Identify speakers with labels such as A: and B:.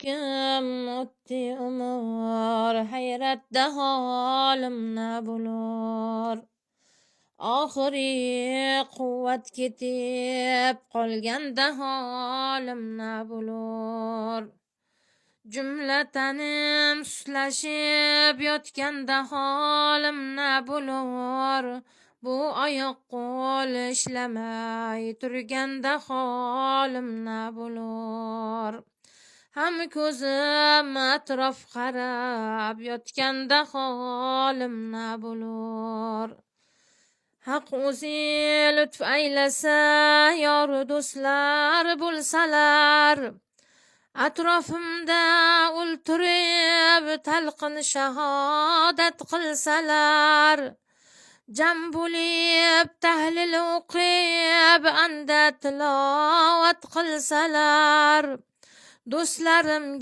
A: kim o'tdi umr, hayratda holim na bo'lar. Oxiri quvvat ketib qolganda holim na bo'lar. Jumlatanim suslashib yotganda holim na bo'lar. Bu oyoq qo'l ishlamay turganda holim na bo'lar. Ham ko'zim atrof qarab yotganda holim na bo'lar. Haq o'zi lutf aylasa, yor do'stlar bo'lsalar, atrofimda o'ltirib talqin shahodat qilsalar, jam bo'lib tahlil o'qib anda tilovat qilsalar, do'stlarimga